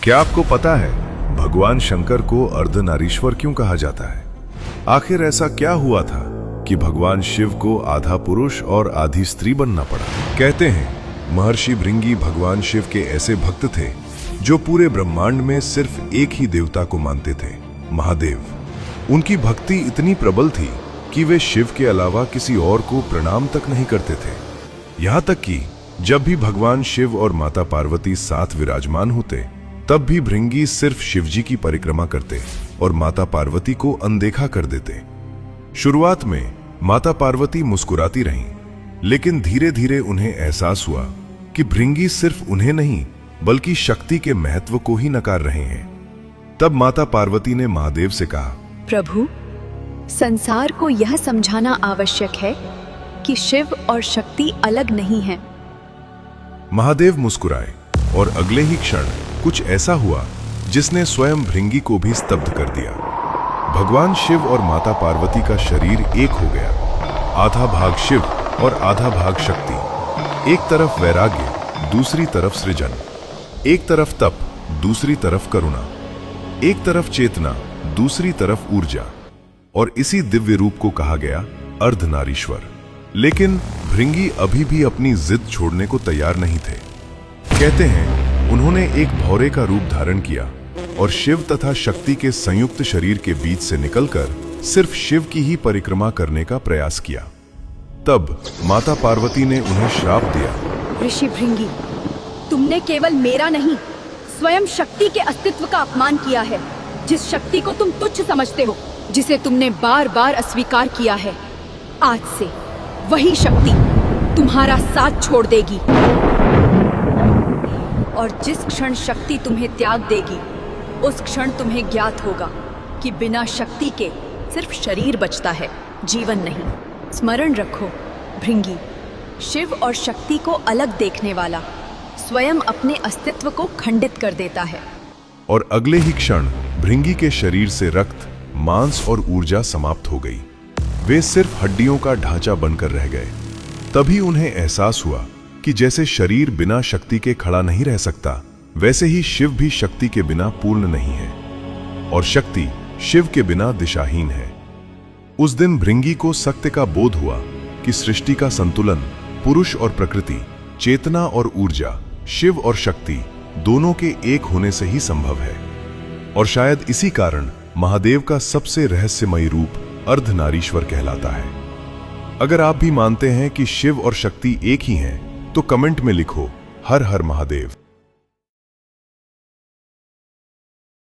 क्या आपको पता है भगवान शंकर को अर्धनारीश्वर क्यों कहा जाता है? आखिर ऐसा क्या हुआ था कि भगवान शिव को आधा पुरुष और आधी स्त्री बनना पड़ा? कहते हैं महर्षि भृंगी भगवान शिव के ऐसे भक्त थे जो पूरे ब्रह्मांड में सिर्फ एक ही देवता को मानते थे, महादेव। उनकी भक्ति इतनी प्रबल थी कि वे शिव के अलावा किसी और को प्रणाम तक नहीं करते थे। यहाँ तक कि जब भी भगवान शिव और माता पार्वती साथ विराजमान होते, तब भी भृंगी सिर्फ शिवजी की परिक्रमा करते और माता पार्वती को अनदेखा कर देते। शुरुआत में माता पार्वती मुस्कुराती रहीं, लेकिन धीरे धीरे उन्हें एहसास हुआ कि भृंगी सिर्फ उन्हें नहीं बल्कि शक्ति के महत्व को ही नकार रहे हैं। तब माता पार्वती ने महादेव से कहा, प्रभु, संसार को यह समझाना आवश्यक है कि शिव और शक्ति अलग नहीं हैं। महादेव मुस्कुराए और अगले ही क्षण कुछ ऐसा हुआ जिसने स्वयं भृंगी को भी स्तब्ध कर दिया। भगवान शिव और माता पार्वती का शरीर एक हो गया, आधा भाग शिव और आधा भाग शक्ति। एक तरफ वैराग्य, दूसरी तरफ सृजन। एक तरफ तप, दूसरी तरफ करुणा। एक तरफ चेतना, दूसरी तरफ ऊर्जा। और इसी दिव्य रूप को कहा गया अर्धनारीश्वर। लेकिन भृंगी अभी भी अपनी जिद छोड़ने को तैयार नहीं थे। कहते हैं उन्होंने एक भौरे का रूप धारण किया और शिव तथा शक्ति के संयुक्त शरीर के बीच से निकलकर सिर्फ शिव की ही परिक्रमा करने का प्रयास किया। तब माता पार्वती ने उन्हें श्राप दिया, ऋषि भृंगी, तुमने केवल मेरा नहीं, स्वयं शक्ति के अस्तित्व का अपमान किया है। जिस शक्ति को तुम तुच्छ समझते हो, जिसे तुमने बार बार अस्वीकार किया है, आज से वही शक्ति तुम्हारा साथ छोड़ देगी। और जिस क्षण शक्ति तुम्हें त्याग देगी, उस क्षण तुम्हें ज्ञात होगा कि बिना शक्ति के सिर्फ शरीर बचता है, जीवन नहीं। स्मरण रखो भृंगी, शिव और शक्ति को अलग देखने वाला स्वयं अपने अस्तित्व को खंडित कर देता है। और अगले ही क्षण भृंगी के शरीर से रक्त, मांस और ऊर्जा समाप्त हो गई। वे सिर्फ हड्डियों का ढांचा बनकर रह गए। तभी उन्हें एहसास हुआ कि जैसे शरीर बिना शक्ति के खड़ा नहीं रह सकता, वैसे ही शिव भी शक्ति के बिना पूर्ण नहीं है और शक्ति शिव के बिना दिशाहीन है। उस दिन भृंगी को सत्य का बोध हुआ कि सृष्टि का संतुलन पुरुष और प्रकृति, चेतना और ऊर्जा, शिव और शक्ति दोनों के एक होने से ही संभव है। और शायद इसी कारण महादेव का सबसे रहस्यमयी रूप अर्धनारीश्वर कहलाता है। अगर आप भी मानते हैं कि शिव और शक्ति एक ही हैं, तो कमेंट में लिखो हर हर महादेव।